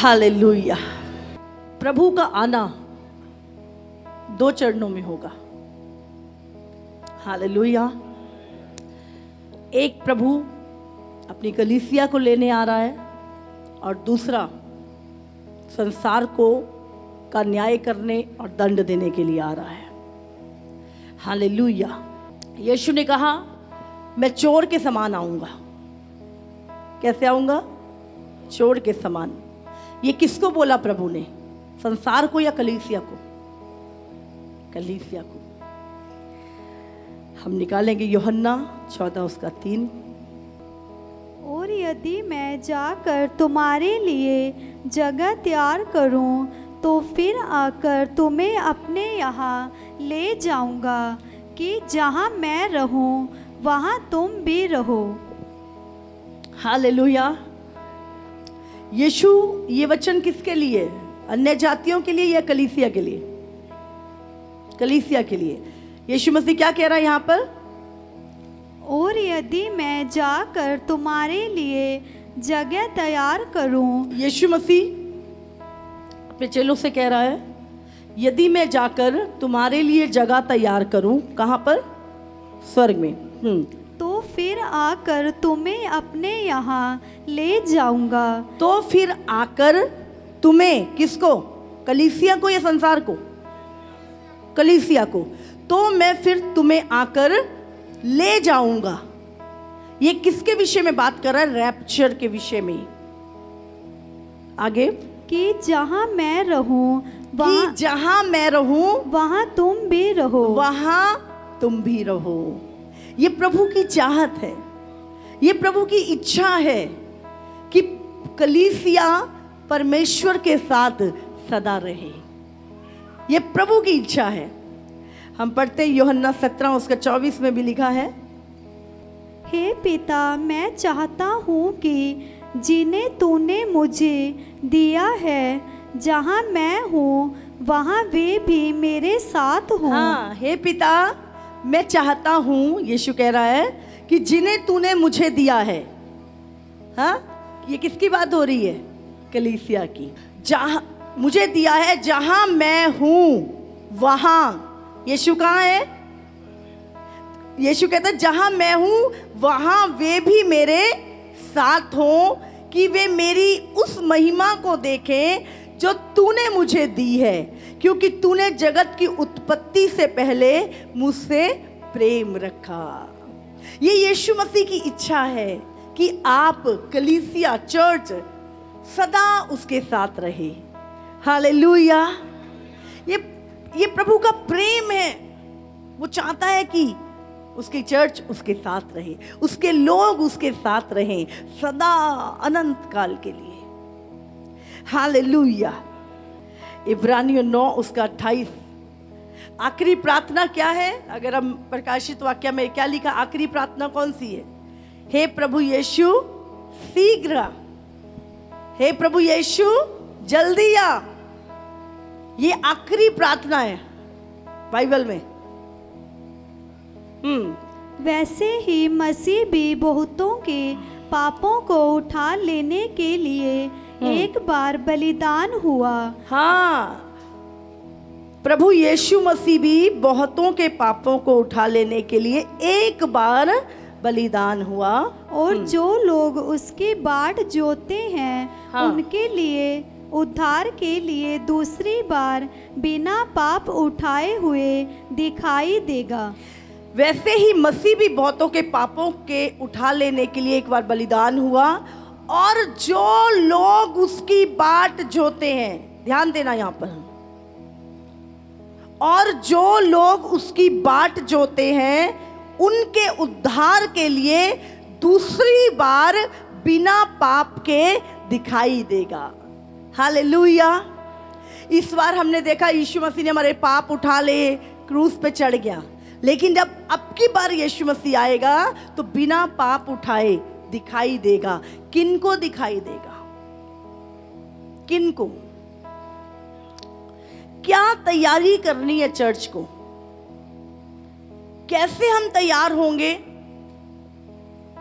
Hallelujah. प्रभु का आना 2 चरणों में होगा। हालेलुया। एक प्रभु अपनी कलीसिया को लेने आ रहा है और दूसरा संसार को का न्याय करने और दंड देने के लिए आ रहा है। हालेलुया। यीशु ने कहा मैं चोर के समान आऊंगा। कैसे आऊंगा? चोर के समान। ये किसको बोला प्रभु ने? संसार को या कलीसिया को? कलीसिया को। हम निकालेंगे यूहन्ना 14:3। और यदि मैं जाकर तुम्हारे लिए जगह तैयार करूं, तो फिर आकर तुम्हें अपने यहाँ ले जाऊंगा, कि जहाँ मैं रहूं वहाँ तुम भी रहो। हालेलुया। यीशु ये वचन किसके लिए? अन्य जातियों के लिए या कलीसिया के लिए? कलीसिया के लिए। यीशु मसीह क्या कह रहा है यहाँ पर? और यदि मैं जाकर तुम्हारे लिए जगह तैयार करूं। यीशु मसीह अपने चेलों से कह रहा है यदि मैं जाकर तुम्हारे लिए जगह तैयार करूं। कहाँ पर? स्वर्ग में। तो फिर आकर तुम्हें अपने यहाँ ले जाऊंगा। तो फिर आकर तुम्हें, किसको? कलीसिया को या संसार को? कलीसिया को। तो मैं फिर तुम्हें आकर ले जाऊंगा। ये किसके विषय में बात कर रहा है? रैप्चर के विषय में। आगे, कि जहाँ मैं रहूं कि जहाँ मैं रहूं वहाँ तुम भी रहो। वहाँ तुम भी रहो। ये प्रभु की चाहत है, ये प्रभु की इच्छा है कि कलीसिया परमेश्वर के साथ सदा रहे। ये प्रभु की इच्छा है। हम पढ़ते हैं यूहन्ना 17:24 में भी लिखा है, हे पिता, मैं चाहता हूँ कि जिन्हें तूने मुझे दिया है, जहाँ मैं हूँ वहाँ वे भी मेरे साथ हों। हाँ, हे पिता, मैं चाहता हूँ, यीशु कह रहा है, कि जिन्हें तूने मुझे दिया है। हाँ, ये किसकी बात हो रही है? कलीसिया की। जहाँ मुझे दिया है, जहाँ मैं हूँ वहाँ। यीशु कहाँ है? यीशु कहता है जहाँ मैं हूँ वहाँ वे भी मेरे साथ हों, कि वे मेरी उस महिमा को देखें जो तूने मुझे दी है, क्योंकि तूने जगत की उत्पत्ति से पहले मुझसे प्रेम रखा। ये यीशु मसीह की इच्छा है कि आप कलीसिया, चर्च सदा उसके साथ रहे। हालेलुया। ये प्रभु का प्रेम है। वो चाहता है कि उसकी चर्च उसके साथ रहे, उसके लोग उसके साथ रहें सदा, अनंत काल के लिए। हालेलुया। इब्रानियों 9:28। आखिरी प्रार्थना क्या है? अगर हम प्रकाशित वाक्य में क्या लिखा? आखिरी प्रार्थना कौन सी है? हे प्रभु यीशु शीघ्र, हे प्रभु यीशु जल्दी आ। ये आखिरी प्रार्थना है बाइबल में। वैसे ही मसीह भी बहुतों के पापों को उठा लेने के लिए एक बार बलिदान हुआ। हाँ, प्रभु यीशु मसीह भी बहुतों के पापों को उठा लेने के लिए एक बार बलिदान हुआ। और जो लोग उसकी बाट जोते हैं, हाँ, उनके लिए उद्धार के लिए दूसरी बार बिना पाप उठाए हुए दिखाई देगा। वैसे ही मसीह भी बहुतों के पापों के उठा लेने के लिए एक बार बलिदान हुआ, और जो लोग उसकी बाट जोते हैं, ध्यान देना यहाँ पर, और जो लोग उसकी बाट जोते हैं उनके उद्धार के लिए दूसरी बार बिना पाप के दिखाई देगा। हालेलुया। इस बार हमने देखा यीशु मसीह ने हमारे पाप उठा ले, क्रूस पे चढ़ गया। लेकिन जब अब की बार यीशु मसीह आएगा तो बिना पाप उठाए दिखाई देगा। किनको दिखाई देगा? किनको? क्या तैयारी करनी है चर्च को? कैसे हम तैयार होंगे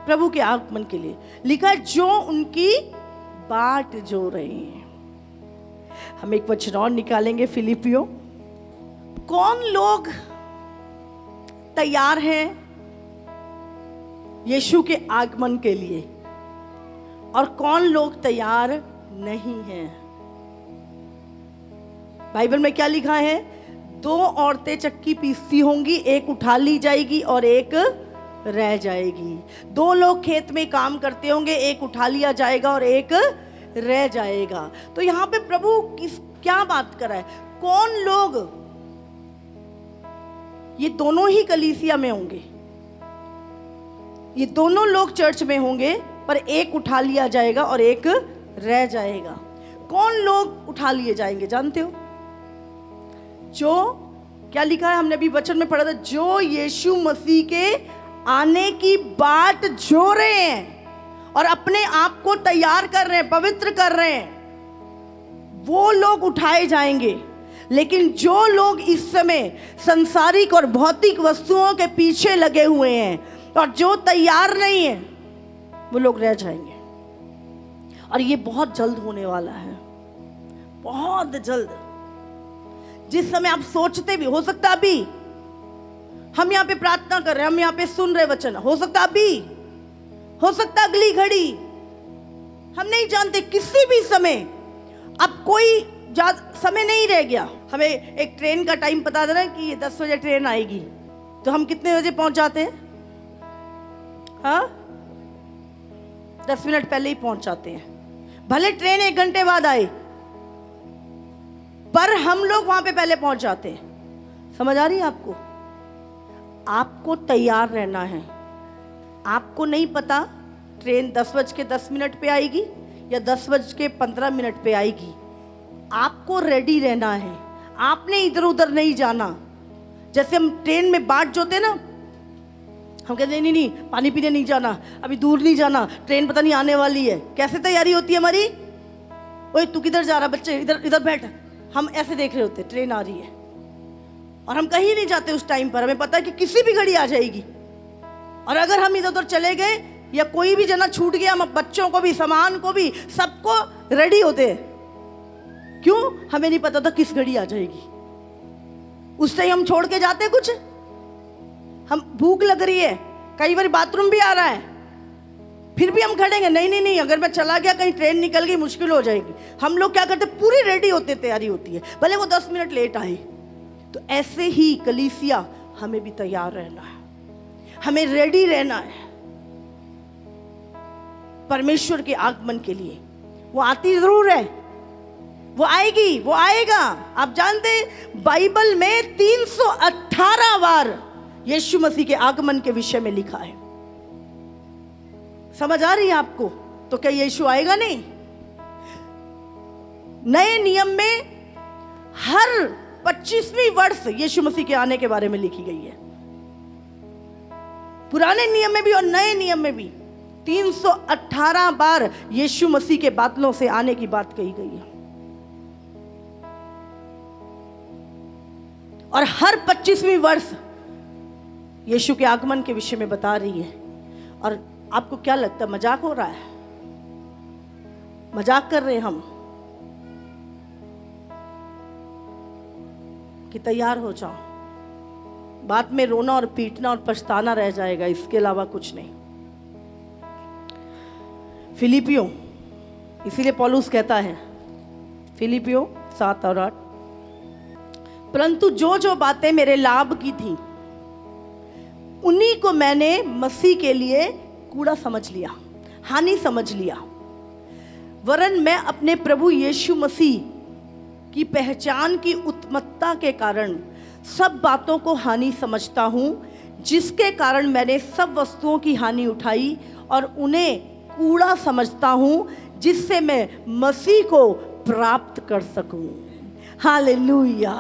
प्रभु के आगमन के लिए? लिखा है जो उनकी बाट जो रहे हैं। हम एक वचन और निकालेंगे फिलिपियों। कौन लोग तैयार हैं यीशु के आगमन के लिए और कौन लोग तैयार नहीं हैं? बाइबल में क्या लिखा है? 2 औरतें चक्की पीसती होंगी, एक उठा ली जाएगी और एक रह जाएगी। 2 लोग खेत में काम करते होंगे, एक उठा लिया जाएगा और एक रह जाएगा। तो यहाँ पे प्रभु क्या बात कर रहा है? कौन लोग? ये दोनों ही कलीसिया में होंगे, ये दोनों लोग चर्च में होंगे, पर एक उठा लिया जाएगा और एक रह जाएगा। कौन लोग उठा लिए जाएंगे जानते हो? जो क्या लिखा है, हमने अभी वचन में पढ़ा था, जो यीशु मसीह के आने की बाट जो रहे हैं और अपने आप को तैयार कर रहे हैं, पवित्र कर रहे हैं, वो लोग उठाए जाएंगे। लेकिन जो लोग इस समय संसारिक और भौतिक वस्तुओं के पीछे लगे हुए हैं और जो तैयार नहीं है, वो लोग रह जाएंगे। और ये बहुत जल्द होने वाला है, बहुत जल्द। जिस समय आप सोचते भी, हो सकता अभी हम यहाँ पे प्रार्थना कर रहे हैं, हम यहाँ पे सुन रहे वचन, हो सकता अभी, हो सकता अगली घड़ी, हम नहीं जानते। किसी भी समय, अब कोई समय नहीं रह गया। हमें एक ट्रेन का टाइम पता था ना कि 10 बजे ट्रेन आएगी, तो हम कितने बजे पहुंच जाते हैं? हाँ, 10 मिनट पहले ही पहुंच जाते हैं। भले ट्रेन 1 घंटे बाद आए, पर हम लोग वहां पे पहले पहुंच जाते हैं। समझ आ रही है आपको? आपको तैयार रहना है। आपको नहीं पता ट्रेन 10:10 पे आएगी या 10:15 पे आएगी। आपको रेडी रहना है। आपने इधर उधर नहीं जाना। जैसे हम ट्रेन में बाट जोते ना, हम कहते नहीं, पानी पीने नहीं जाना, अभी दूर नहीं जाना, ट्रेन पता नहीं आने वाली है। कैसे तैयारी होती है हमारी? ओए तू किधर जा रहा बच्चे, इधर इधर बैठ। हम ऐसे देख रहे होते ट्रेन आ रही है, और हम कहीं नहीं जाते उस टाइम पर। हमें पता है कि किसी भी घड़ी आ जाएगी, और अगर हम इधर उधर चले गए या कोई भी जना छूट गया, हम बच्चों को भी, सामान को भी, सबको रेडी होते हैं। क्यों? हमें नहीं पता था किस घड़ी आ जाएगी। उस टाइम हम छोड़ के जाते कुछ, हम भूख लग रही है, कई बार बाथरूम भी आ रहा है, फिर भी हम खड़ेंगे, नहीं, अगर मैं चला गया, कहीं ट्रेन निकल गई, मुश्किल हो जाएगी। हम लोग क्या करते? पूरी रेडी होते, तैयारी होती है, भले वो 10 मिनट लेट आए। तो ऐसे ही कलीसिया हमें भी तैयार रहना है, हमें रेडी रहना है परमेश्वर के आगमन के लिए। वो आती जरूर है, वो आएगी, वो आएगा। आप जानते हैं बाइबल में 318 बार यीशु मसीह के आगमन के विषय में लिखा है। समझ आ रही है आपको? तो क्या यीशु आएगा नहीं? नए नियम में हर 25वीं वर्ष यीशु मसीह के आने के बारे में लिखी गई है। पुराने नियम में भी और नए नियम में भी 318 बार यीशु मसीह के बादलों से आने की बात कही गई है। और हर 25वीं वर्ष यीशु के आगमन के विषय में बता रही है। और आपको क्या लगता है, मजाक हो रहा है? मजाक कर रहे हैं हम कि तैयार हो जाओ, बाद में रोना और पीटना और पछताना रह जाएगा, इसके अलावा कुछ नहीं। फिलिपियों, इसीलिए पौलुस कहता है फिलिपियों 7 और 8, परंतु जो जो बातें मेरे लाभ की थी उन्हीं को मैंने मसीह के लिए कूड़ा समझ लिया, हानि समझ लिया। वरन मैं अपने प्रभु यीशु मसीह की पहचान की उत्तमता के कारण सब बातों को हानि समझता हूँ, जिसके कारण मैंने सब वस्तुओं की हानि उठाई और उन्हें कूड़ा समझता हूँ, जिससे मैं मसीह को प्राप्त कर सकूं। हालेलुया।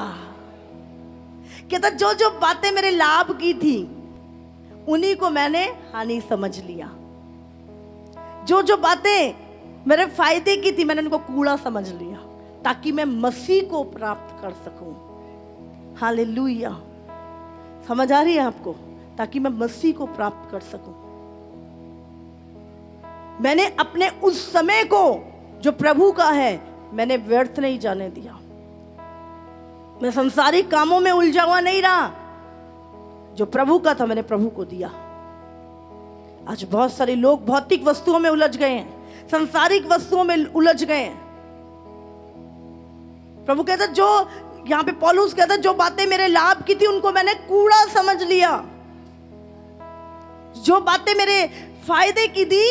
कहता जो जो बातें मेरे लाभ की थी उन्हीं को मैंने हानि समझ लिया। जो जो बातें मेरे फायदे की थी मैंने उनको कूड़ा समझ लिया, ताकि मैं मसीह को प्राप्त कर सकूं। हालेलुया। समझ आ रही है आपको? ताकि मैं मसीह को प्राप्त कर सकूं। मैंने अपने उस समय को जो प्रभु का है मैंने व्यर्थ नहीं जाने दिया। मैं संसारिक कामों में उलझा हुआ नहीं रहा। जो प्रभु का था मैंने प्रभु को दिया। आज बहुत सारे लोग भौतिक वस्तुओं में उलझ गए हैं, संसारिक वस्तुओं में उलझ गए हैं। प्रभु कहता, जो यहां पे पौलुस कहता, जो बातें मेरे लाभ की थी उनको मैंने कूड़ा समझ लिया। जो बातें मेरे फायदे की थी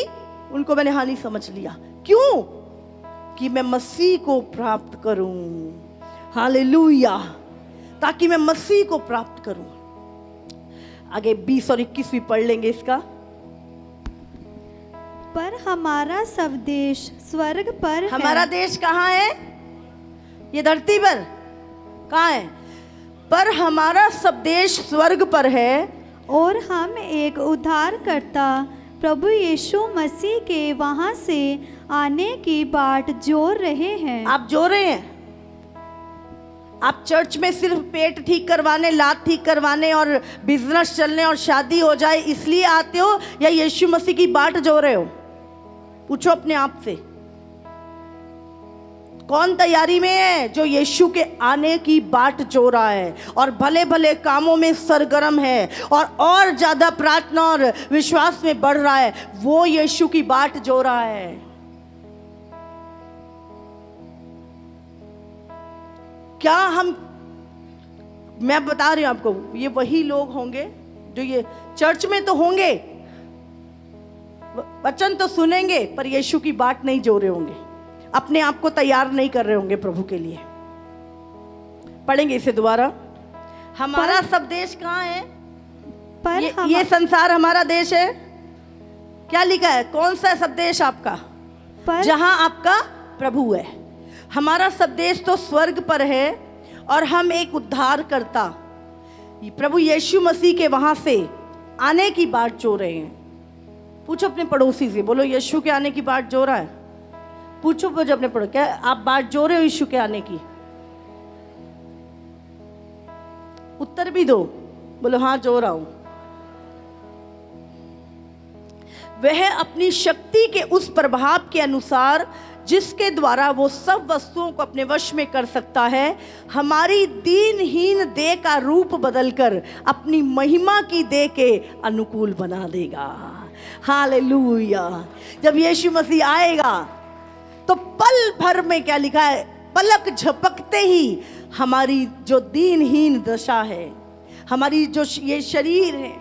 उनको मैंने हानि समझ लिया। क्यों? कि मैं मसीह को प्राप्त करूं। हालेलुया। ताकि मैं मसीह को प्राप्त करूं। आगे 20 और 21 भी पढ़ लेंगे इसका। पर हमारा सब देश स्वर्ग पर है। हमारा देश कहाँ है? ये धरती पर कहाँ है? पर हमारा सब देश स्वर्ग पर है, और हम एक उद्धारकर्ता प्रभु यीशु मसीह के वहां से आने की बाट जोर रहे हैं। आप जो रहे हैं? आप चर्च में सिर्फ पेट ठीक करवाने, लात ठीक करवाने और बिजनेस चलने और शादी हो जाए इसलिए आते हो, या यीशु मसीह की बाट जो रहे हो? पूछो अपने आप से। कौन तैयारी में है? जो यीशु के आने की बाट जो रहा है और भले भले कामों में सरगर्म है और ज्यादा प्रार्थना और विश्वास में बढ़ रहा है, वो यीशु की बाट जो रहा है। क्या मैं बता रही हूं आपको, ये वही लोग होंगे जो ये चर्च में तो होंगे, वचन तो सुनेंगे, पर यीशु की बाट नहीं जो रहे होंगे, अपने आप को तैयार नहीं कर रहे होंगे प्रभु के लिए। पढ़ेंगे इसे दोबारा। हमारा सब देश कहाँ है? पर ये संसार हमारा देश है। क्या लिखा है? कौन सा सब देश आपका? जहां आपका प्रभु है। हमारा सब देश तो स्वर्ग पर है, और हम एक उद्धार करता प्रभु यीशु मसीह के वहां से आने की बाट जो रहे हैं। पूछो अपने पड़ोसी से, बोलो यीशु के आने की बाट जो रहा है? पूछो अपने पड़ोसी, क्या आप बाट जो रहे हो यीशु के आने की? उत्तर भी दो, बोलो हाँ जो रहा हूं। वह अपनी शक्ति के उस प्रभाव के अनुसार जिसके द्वारा वो सब वस्तुओं को अपने वश में कर सकता है, हमारी दीनहीन देह का रूप बदलकर अपनी महिमा की देह के अनुकूल बना देगा। हालेलुया। जब यीशु मसीह आएगा तो पल भर में, क्या लिखा है, पलक झपकते ही हमारी जो दीनहीन दशा है, हमारी जो ये शरीर है,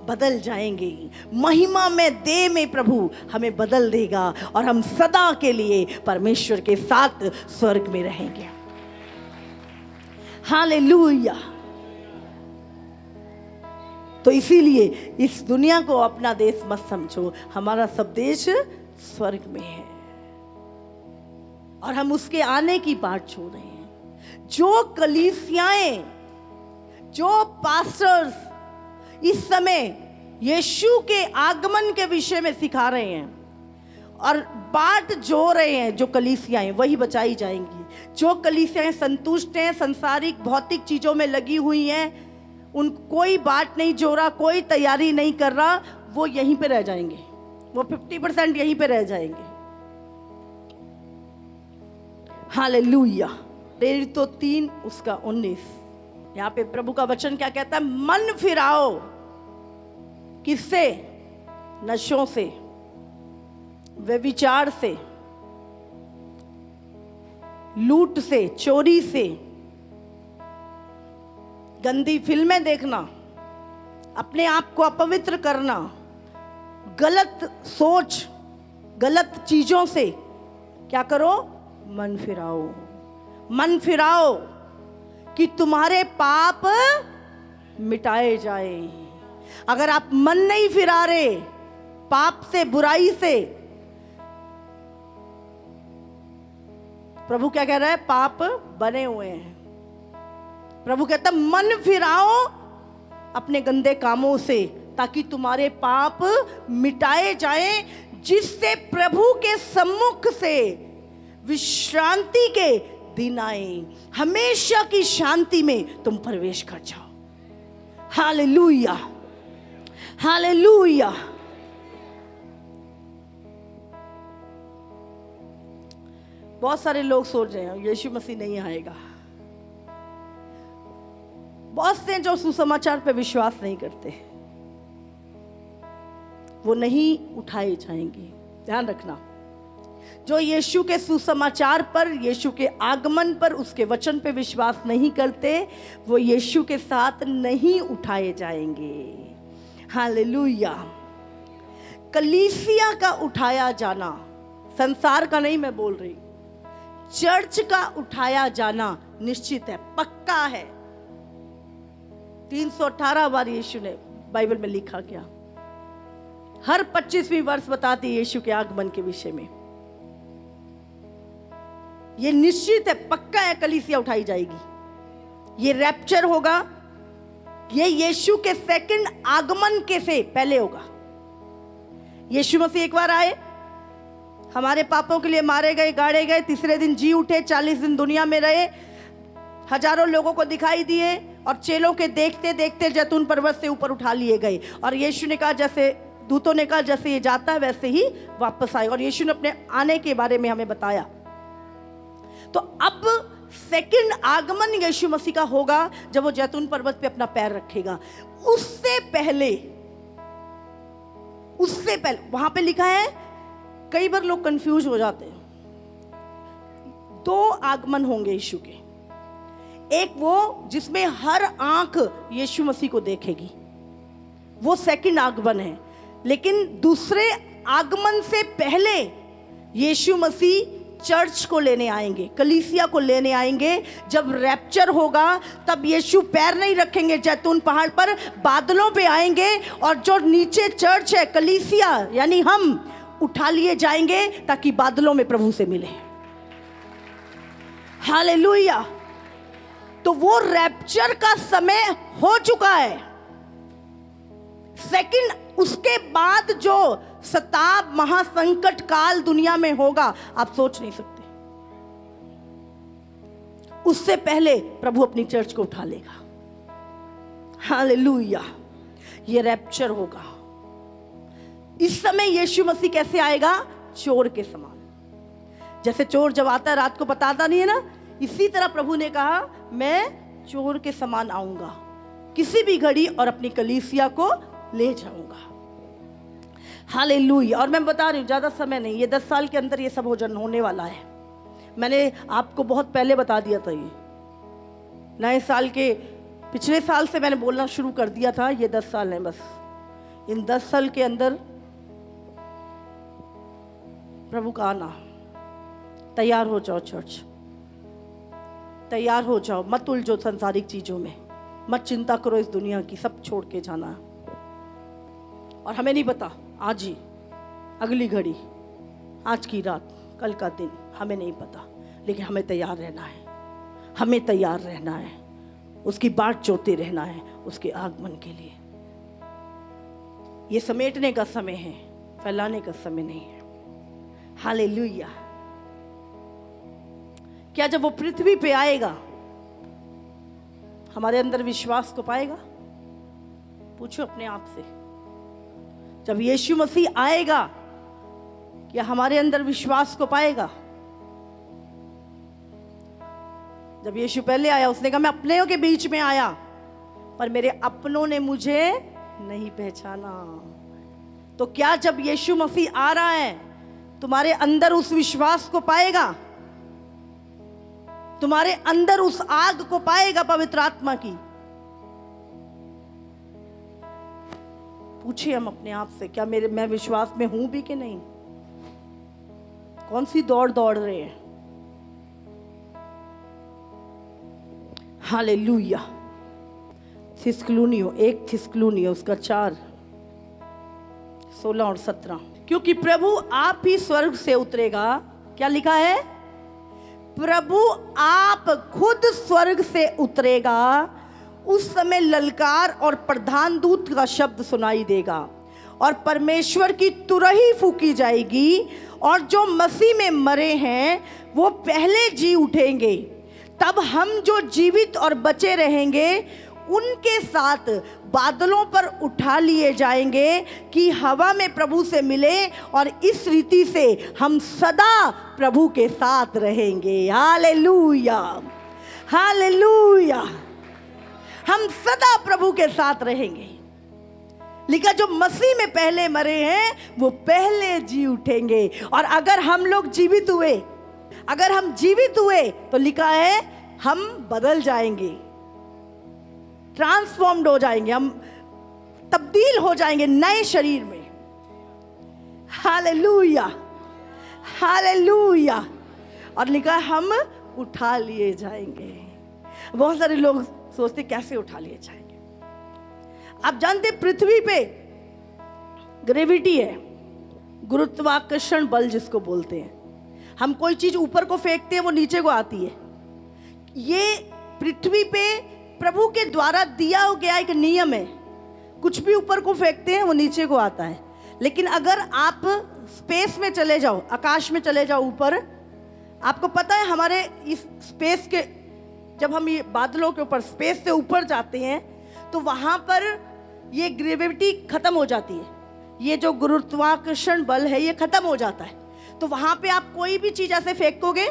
बदल जाएंगे। महिमा में, देह में प्रभु हमें बदल देगा और हम सदा के लिए परमेश्वर के साथ स्वर्ग में रहेंगे। हालेलुया। तो इसीलिए इस दुनिया को अपना देश मत समझो, हमारा सब देश स्वर्ग में है और हम उसके आने की बाट छोड़ रहे हैं। जो कलीसियाएं, जो पास्टर्स इस समय यीशु के आगमन के विषय में सिखा रहे हैं और बाट जो रहे हैं, जो कलीसियाएं, वही बचाई जाएंगी। जो कलीसियाएं संतुष्ट हैं, संसारिक भौतिक चीजों में लगी हुई हैं, उन कोई बाट नहीं जो रहा, कोई तैयारी नहीं कर रहा, वो यहीं पे रह जाएंगे। वो 50% यहीं पे रह जाएंगे। हालेलुया। प्रेरित तो 3 उसका 19, यहाँ पे प्रभु का वचन क्या कहता है? मन फिराओ। किससे? नशों से, व्यभिचार से, लूट से, चोरी से, गंदी फिल्में देखना, अपने आप को अपवित्र करना, गलत सोच, गलत चीजों से क्या करो? मन फिराओ। मन फिराओ कि तुम्हारे पाप मिटाए जाए। अगर आप मन नहीं फिरा रहे पाप से, बुराई से, प्रभु क्या कह रहा है? पाप बने हुए हैं। प्रभु कहता है मन फिराओ अपने गंदे कामों से, ताकि तुम्हारे पाप मिटाए जाएं, जिससे प्रभु के सम्मुख से विश्रांति के दिन आए, हमेशा की शांति में तुम प्रवेश कर जाओ। Hallelujah, hallelujah. बहुत सारे लोग सोच रहे हैं यीशु मसीह नहीं आएगा। बहुत से जो सुसमाचार पे विश्वास नहीं करते, वो नहीं उठाए जाएंगे। ध्यान रखना, जो यीशु के सुसमाचार पर, यीशु के आगमन पर, उसके वचन पे विश्वास नहीं करते, वो यीशु के साथ नहीं उठाए जाएंगे। हालेलुया। कलीसिया का उठाया जाना, संसार का नहीं मैं बोल रही, चर्च का उठाया जाना निश्चित है, पक्का है। 318 बार यीशु ने बाइबल में लिखा गया। हर 25वीं वर्ष बताती है यीशु के आगमन के विषय में। ये निश्चित है, पक्का है, कलीसिया उठाई जाएगी। ये रैप्चर होगा, ये यीशु के सेकंड आगमन के से पहले होगा। यीशु मसीह एक बार आए, हमारे पापों के लिए मारे गए, गाड़े गए, तीसरे दिन जी उठे, 40 दिन दुनिया में रहे, हजारों लोगों को दिखाई दिए, और चेलों के देखते देखते जैतून पर्वत से ऊपर उठा लिए गए। और यीशु ने कहा, जैसे दूतों ने कहा जैसे ये जाता है वैसे ही वापस आए। और यीशु ने अपने आने के बारे में हमें बताया। तो अब सेकंड आगमन यीशु मसीह का होगा जब वो जैतून पर्वत पे अपना पैर रखेगा। उससे पहले वहां पे लिखा है, कई बार लोग कंफ्यूज हो जाते हैं, 2 आगमन होंगे यीशु के। एक वो जिसमें हर आंख यीशु मसीह को देखेगी, वो सेकंड आगमन है। लेकिन दूसरे आगमन से पहले यीशु मसीह चर्च को लेने आएंगे, कलीसिया को लेने आएंगे। जब रैप्चर होगा तब यीशु पैर नहीं रखेंगे जैतून पहाड़ पर, बादलों पे आएंगे, और जो नीचे चर्च है, कलीसिया यानी हम, उठा लिए जाएंगे ताकि बादलों में प्रभु से मिले। हालेलुया। तो वो रैप्चर का समय हो चुका है। सेकंड, उसके बाद जो शताब महासंकट काल दुनिया में होगा, आप सोच नहीं सकते। उससे पहले प्रभु अपनी चर्च को उठा लेगा। हालेलुया। ये रैप्चर होगा। इस समय यीशु मसीह कैसे आएगा? चोर के समान। जैसे चोर जब आता है रात को बताता नहीं है ना, इसी तरह प्रभु ने कहा मैं चोर के समान आऊंगा किसी भी घड़ी और अपनी कलीसिया को ले जाऊंगा। हालेलुया। और मैं बता रही हूँ, ज्यादा समय नहीं, ये 10 साल के अंदर ये सब होने वाला है। मैंने आपको बहुत पहले बता दिया था। ये नए साल के पिछले साल से मैंने बोलना शुरू कर दिया था। ये 10 साल हैं बस। इन 10 साल के अंदर प्रभु का आना। तैयार हो जाओ चर्च, तैयार हो जाओ, मत उलझो संसारिक चीजों में, मत चिंता करो इस दुनिया की, सब छोड़ के जाना है। और हमें नहीं पता आज ही, अगली घड़ी, आज की रात, कल का दिन, हमें नहीं पता, लेकिन हमें तैयार रहना है। हमें तैयार रहना है, उसकी बाट जोते रहना है उसके आगमन के लिए। ये समेटने का समय है, फैलाने का समय नहीं है। हालेलुया। क्या जब वो पृथ्वी पे आएगा हमारे अंदर विश्वास को पाएगा? पूछो अपने आप से। जब यीशु मसीह आएगा क्या हमारे अंदर विश्वास को पाएगा? जब यीशु पहले आया उसने कहा मैं अपनों के बीच में आया पर मेरे अपनों ने मुझे नहीं पहचाना। तो क्या जब यीशु मसीह आ रहा है तुम्हारे अंदर उस विश्वास को पाएगा? तुम्हारे अंदर उस आग को पाएगा पवित्र आत्मा की? पूछिए हम अपने आप से, क्या मैं विश्वास में हूं भी कि नहीं? कौन सी दौड़ दौड़ रहे हैं? हालेलुया। थिस्सलुनीयों 1 थिस्सलुनीयों उसका 4, 16 और 17। क्योंकि प्रभु आप ही स्वर्ग से उतरेगा। क्या लिखा है? प्रभु आप खुद स्वर्ग से उतरेगा। उस समय ललकार और प्रधान दूत का शब्द सुनाई देगा और परमेश्वर की तुरही फूकी जाएगी और जो मसीह में मरे हैं वो पहले जी उठेंगे। तब हम जो जीवित और बचे रहेंगे उनके साथ बादलों पर उठा लिए जाएंगे कि हवा में प्रभु से मिले और इस रीति से हम सदा प्रभु के साथ रहेंगे। हालेलुया, हालेलुया, हम सदा प्रभु के साथ रहेंगे। लिखा जो मसीह में पहले मरे हैं वो पहले जी उठेंगे। और अगर हम लोग जीवित हुए, अगर हम जीवित हुए तो लिखा है हम बदल जाएंगे, ट्रांसफॉर्म्ड हो जाएंगे, हम तब्दील हो जाएंगे नए शरीर में। Hallelujah, hallelujah. और लिखा है हम उठा लिए जाएंगे। बहुत सारे लोग सोचते कैसे उठा लिए जाएंगे। आप जानते पृथ्वी पे ग्रेविटी है, गुरुत्वाकर्षण बल जिसको बोलते हैं। हम कोई चीज ऊपर को फेंकते हैं वो नीचे को आती है। ये पृथ्वी पे प्रभु के द्वारा दिया गया एक नियम है। कुछ भी ऊपर को फेंकते हैं वो नीचे को आता है। लेकिन अगर आप स्पेस में चले जाओ, आकाश में चले जाओ ऊपर, आपको पता है हमारे इस स्पेस के, जब हम ये बादलों के ऊपर स्पेस से ऊपर जाते हैं तो वहां पर ये ग्रेविटी खत्म हो जाती है। ये जो गुरुत्वाकर्षण बल है ये खत्म हो जाता है। तो वहां पे आप कोई भी चीज ऐसे फेंकोगे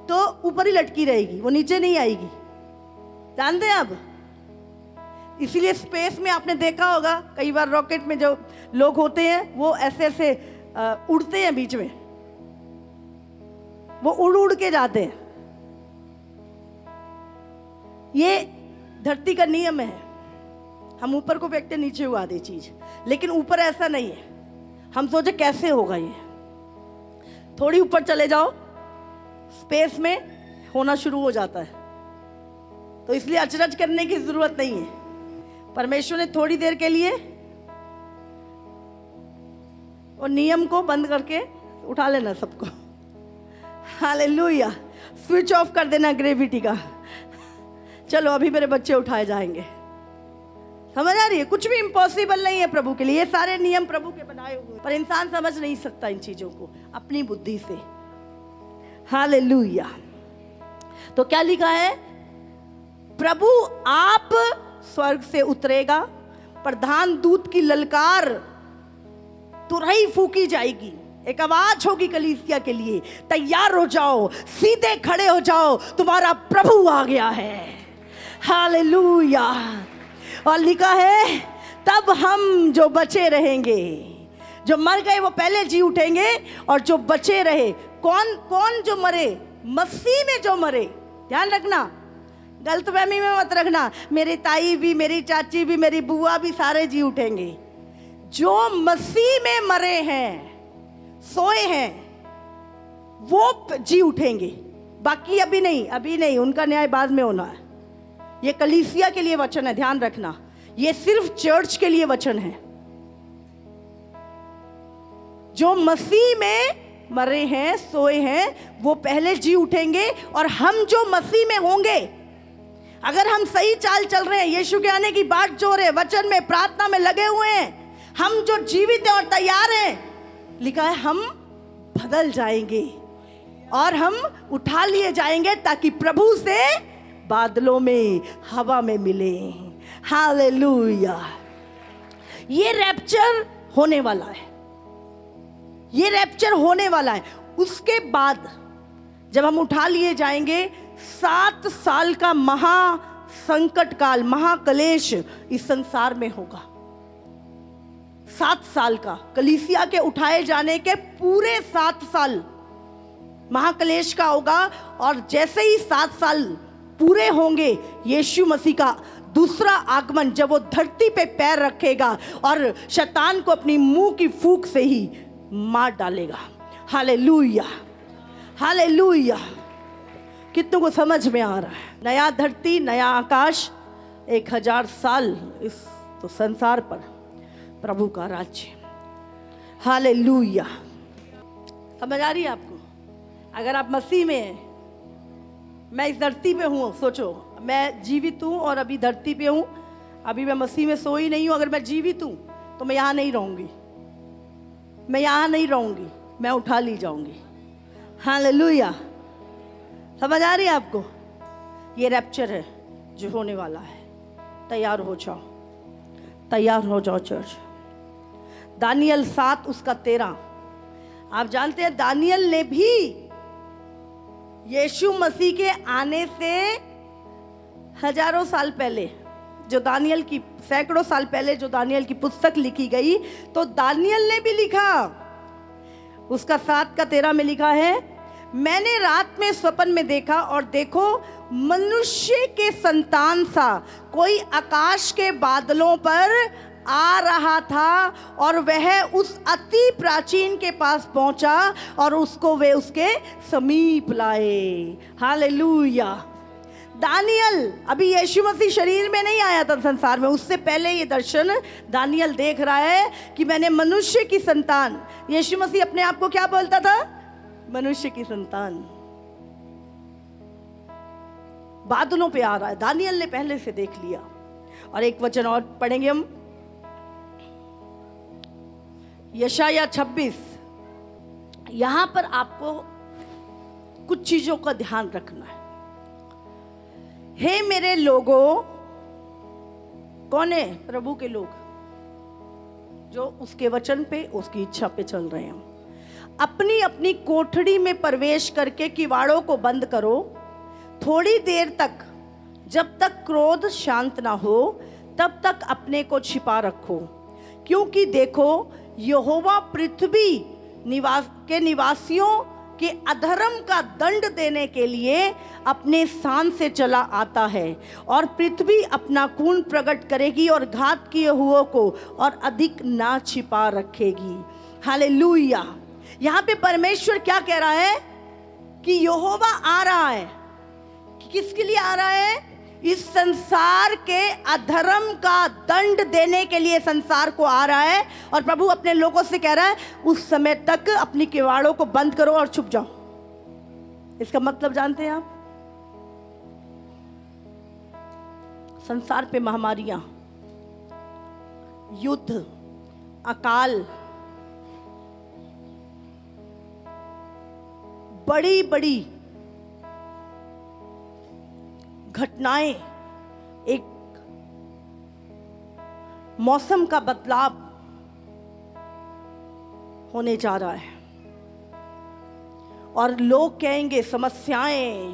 तो ऊपर ही लटकी रहेगी, वो नीचे नहीं आएगी। जानते हैं आप, इसीलिए स्पेस में आपने देखा होगा कई बार रॉकेट में जो लोग होते हैं वो ऐसे ऐसे उड़ते हैं, बीच में वो उड़ उड़ के जाते हैं। ये धरती का नियम है, हम ऊपर को फेंकते नीचे हुआ दे चीज। लेकिन ऊपर ऐसा नहीं है। हम सोचे कैसे होगा ये, थोड़ी ऊपर चले जाओ स्पेस में होना शुरू हो जाता है। तो इसलिए अचरज करने की जरूरत नहीं है। परमेश्वर ने थोड़ी देर के लिए और नियम को बंद करके उठा लेना सबको। हालेलुया, स्विच ऑफ कर देना ग्रेविटी का। चलो अभी मेरे बच्चे उठाए जाएंगे। समझ आ रही है? कुछ भी इम्पॉसिबल नहीं है प्रभु के लिए। ये सारे नियम प्रभु के बनाए हुए, पर इंसान समझ नहीं सकता इन चीजों को अपनी बुद्धि से। हालेलुया। तो क्या लिखा है? प्रभु आप स्वर्ग से उतरेगा, प्रधान दूत की ललकार, तुरही फूकी जाएगी, एक आवाज होगी कलीसिया के लिए, तैयार हो जाओ, सीधे खड़े हो जाओ, तुम्हारा प्रभु आ गया है। हालेलुया। और लिखा है तब हम जो बचे रहेंगे, जो मर गए वो पहले जी उठेंगे, और जो बचे रहे, कौन कौन जो मरे? मसीह में जो मरे। ध्यान रखना, गलतफहमी में मत रखना, मेरी ताई भी, मेरी चाची भी, मेरी बुआ भी सारे जी उठेंगे। जो मसीह में मरे हैं, सोए हैं, वो जी उठेंगे। बाकी अभी नहीं, अभी नहीं, उनका न्याय बाद में होना है। ये कलीसिया के लिए वचन है, ध्यान रखना। ये सिर्फ चर्च के लिए वचन है। जो मसीह में मरे हैं, सोए हैं, वो पहले जी उठेंगे। और हम जो मसीह में होंगे, अगर हम सही चाल चल रहे हैं, यीशु के आने की बाट जो रहे, वचन में, प्रार्थना में लगे हुए हैं, हम जो जीवित हैं और तैयार हैं, लिखा है हम बदल जाएंगे और हम उठा लिए जाएंगे, ताकि प्रभु से बादलों में, हवा में मिले। हालेलुया। ये रैप्चर होने वाला है, ये रैप्चर होने वाला है। उसके बाद जब हम उठा लिए जाएंगे, 7 साल का महा संकट काल, महाकलेश इस संसार में होगा। 7 साल का, कलीसिया के उठाए जाने के पूरे 7 साल महाकलेश का होगा। और जैसे ही 7 साल पूरे होंगे, यीशु मसीह का दूसरा आगमन, जब वो धरती पे पैर रखेगा और शैतान को अपनी मुंह की फूंक से ही मार डालेगा। Hallelujah, hallelujah. कितनों को समझ में आ रहा है? नया धरती, नया आकाश, 1000 साल इस तो संसार पर प्रभु का राज्य। हालेलुया। समझ आ रही है आपको? अगर आप मसीह में हैं, मैं इस धरती पे हूँ, सोचो मैं जीवित हूँ और अभी धरती पे हूँ, अभी मैं मसीह में सोई नहीं हूँ। अगर मैं जीवित हूँ तो मैं यहाँ नहीं रहूँगी, मैं यहाँ नहीं रहूँगी, मैं उठा ली जाऊँगी। हालेलुया। समझ आ रही है आपको? ये रैप्चर है जो होने वाला है। तैयार हो जाओ, तैयार हो जाओ चर्च। दानियल 7 उसका 13। आप जानते हैं दानियल ने भी यीशु मसीह के आने से हजारों साल पहले, जो दानियल की सैकड़ों साल पहले जो दानियल की पुस्तक लिखी गई, तो दानियल ने भी लिखा, उसका 7:13 में लिखा है, मैंने रात में स्वप्न में देखा और देखो मनुष्य के संतान सा कोई आकाश के बादलों पर आ रहा था और वह उस अति प्राचीन के पास पहुंचा और उसको वे उसके समीप लाए। हालेलुया। दानियल अभी यीशु मसीह शरीर में नहीं आया था संसार में, उससे पहले ये दर्शन दानियल देख रहा है कि मैंने मनुष्य की संतान, यीशु मसीह अपने आप को क्या बोलता था? मनुष्य की संतान। बादलों पे आ रहा है, दानियल ने पहले से देख लिया। और एक वचन और पढ़ेंगे हम, यशाया 26। यहां पर आपको कुछ चीजों का ध्यान रखना है। हे मेरे लोगों, कौन है? प्रभु के लोग जो उसके वचन पे, उसकी इच्छा पे चल रहे हैं। अपनी अपनी कोठड़ी में प्रवेश करके किवाड़ों को बंद करो, थोड़ी देर तक, जब तक क्रोध शांत ना हो तब तक अपने को छिपा रखो, क्योंकि देखो यहोवा पृथ्वी के निवासियों के अधर्म का दंड देने के लिए अपने स्थान से चला आता है, और पृथ्वी अपना खून प्रकट करेगी और घात किए हुओं को और अधिक ना छिपा रखेगी। हालेलुया। यहाँ पे परमेश्वर क्या कह रहा है कि यहोवा आ रहा है। किसके लिए आ रहा है? इस संसार के अधर्म का दंड देने के लिए संसार को आ रहा है। और प्रभु अपने लोगों से कह रहा है, उस समय तक अपनी किवाड़ों को बंद करो और छुप जाओ। इसका मतलब जानते हैं आप? संसार पे महामारियां, युद्ध, अकाल, बड़ी बड़ी घटनाएं, एक मौसम का बदलाव होने जा रहा है। और लोग कहेंगे समस्याएं,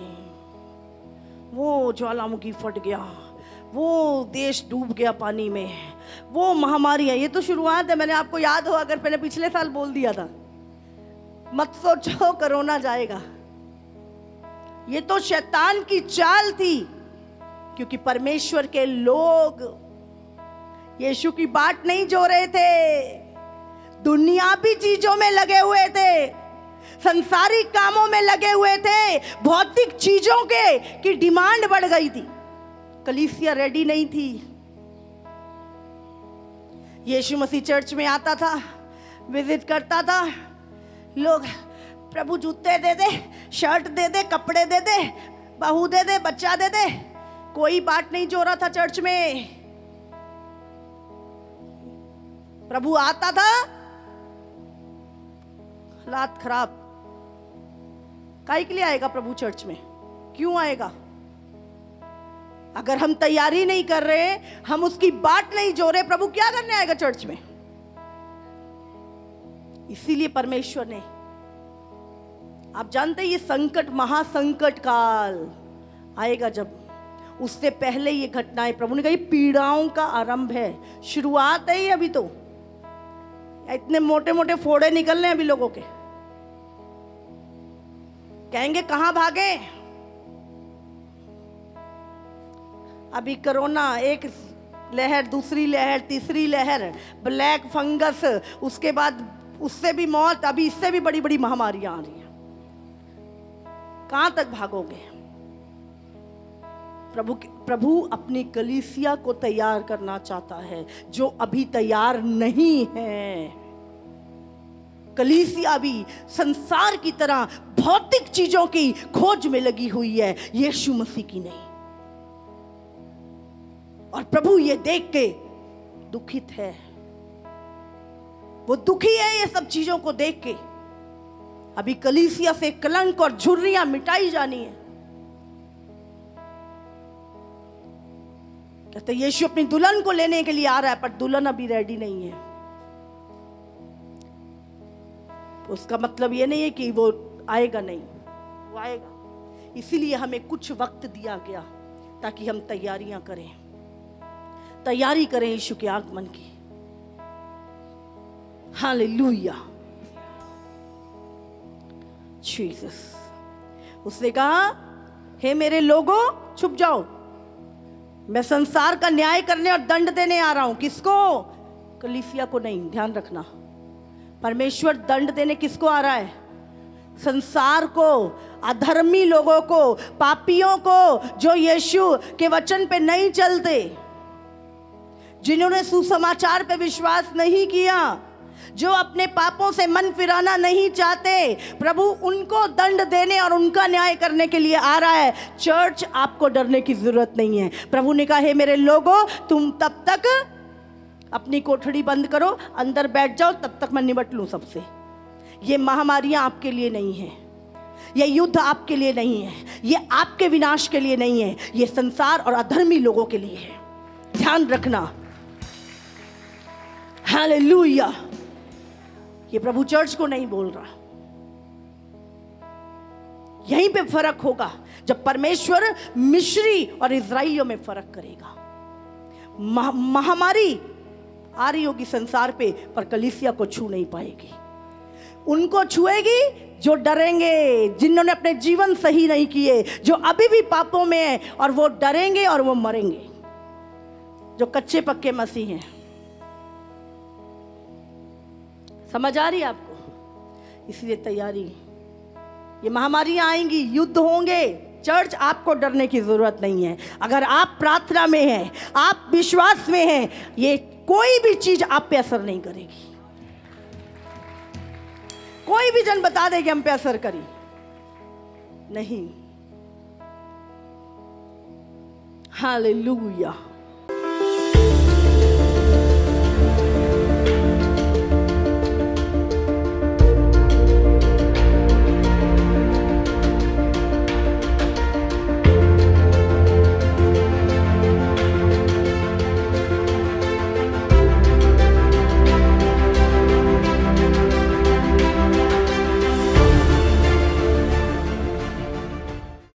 वो ज्वालामुखी फट गया, वो देश डूब गया पानी में, वो महामारियां। ये तो शुरुआत है। मैंने आपको याद हो, अगर मैंने पिछले साल बोल दिया था, मत सोचो कोरोना जाएगा। ये तो शैतान की चाल थी, क्योंकि परमेश्वर के लोग यीशु की बाट नहीं जो रहे थे, दुनियावी चीजों में लगे हुए थे, संसारिक कामों में लगे हुए थे, भौतिक चीजों की डिमांड बढ़ गई थी। कलीसिया रेडी नहीं थी। यीशु मसीह चर्च में आता था, विजिट करता था, लोग प्रभु जूते दे दे, शर्ट दे दे, कपड़े दे दे, बहू दे दे, बच्चा दे दे, कोई बात नहीं जो रहा था चर्च में। प्रभु आता था, हालात खराब। काहे के लिए आएगा प्रभु चर्च में? क्यों आएगा? अगर हम तैयारी नहीं कर रहे, हम उसकी बात नहीं जो रहे, प्रभु क्या करने आएगा चर्च में? इसीलिए परमेश्वर ने, आप जानते हैं ये संकट, महासंकट काल आएगा जब, उससे पहले ये घटनाएं, प्रभु ने कहा ये पीड़ाओं का आरंभ है, शुरुआत है ये। अभी तो इतने मोटे मोटे फोड़े निकल रहे हैं अभी लोगों के। कहेंगे कहां भागे? अभी कोरोना, एक लहर, दूसरी लहर, तीसरी लहर, ब्लैक फंगस, उसके बाद उससे भी मौत, अभी इससे भी बड़ी बड़ी महामारियां आ रही हैं। कहां तक भागोगे? प्रभु अपनी कलीसिया को तैयार करना चाहता है, जो अभी तैयार नहीं है। कलीसिया भी संसार की तरह भौतिक चीजों की खोज में लगी हुई है, यीशु मसीह की नहीं। और प्रभु ये देख के दुखित है, वो दुखी है ये सब चीजों को देख के। अभी कलीसिया से कलंक और झुर्रियां मिटाई जानी है। कहते यीशु अपनी दुल्हन को लेने के लिए आ रहा है, पर दुल्हन अभी रेडी नहीं है। उसका मतलब ये नहीं है कि वो आएगा नहीं, वो आएगा। इसीलिए हमें कुछ वक्त दिया गया ताकि हम तैयारियां करें, तैयारी करें यीशु के आगमन की। Hallelujah, Jesus. उसने कहा, हे मेरे लोगों छुप जाओ, मैं संसार का न्याय करने और दंड देने आ रहा हूं। किसको? कलीसिया को नहीं। ध्यान रखना, परमेश्वर दंड देने किसको आ रहा है? संसार को, अधर्मी लोगों को, पापियों को, जो यीशु के वचन पे नहीं चलते, जिन्होंने सुसमाचार पे विश्वास नहीं किया, जो अपने पापों से मन फिराना नहीं चाहते, प्रभु उनको दंड देने और उनका न्याय करने के लिए आ रहा है। चर्च, आपको डरने की जरूरत नहीं है। प्रभु ने कहा, हे मेरे लोगों, तुम तब तक अपनी कोठड़ी बंद करो, अंदर बैठ जाओ, तब तक मैं निपट लूं सबसे। ये महामारियां आपके लिए नहीं है, ये युद्ध आपके लिए नहीं है, ये आपके विनाश के लिए नहीं है, ये संसार और अधर्मी लोगों के लिए है। ध्यान रखना। हालेलुया। ये प्रभु चर्च को नहीं बोल रहा। यहीं पे फर्क होगा जब परमेश्वर मिस्री और इजराइलियों में फर्क करेगा। महामारी आ रही होगी संसार पे, पर कलीसिया को छू नहीं पाएगी। उनको छुएगी जो डरेंगे, जिन्होंने अपने जीवन सही नहीं किए, जो अभी भी पापों में है, और वो डरेंगे और वो मरेंगे, जो कच्चे पक्के मसीह हैं। समझ आ रही है आपको? इसलिए तैयारी। ये महामारियां आएंगी, युद्ध होंगे। चर्च, आपको डरने की जरूरत नहीं है। अगर आप प्रार्थना में हैं, आप विश्वास में हैं, ये कोई भी चीज आप पे असर नहीं करेगी। कोई भी जन बता दे कि हम पे असर करी नहीं। हालेलुया।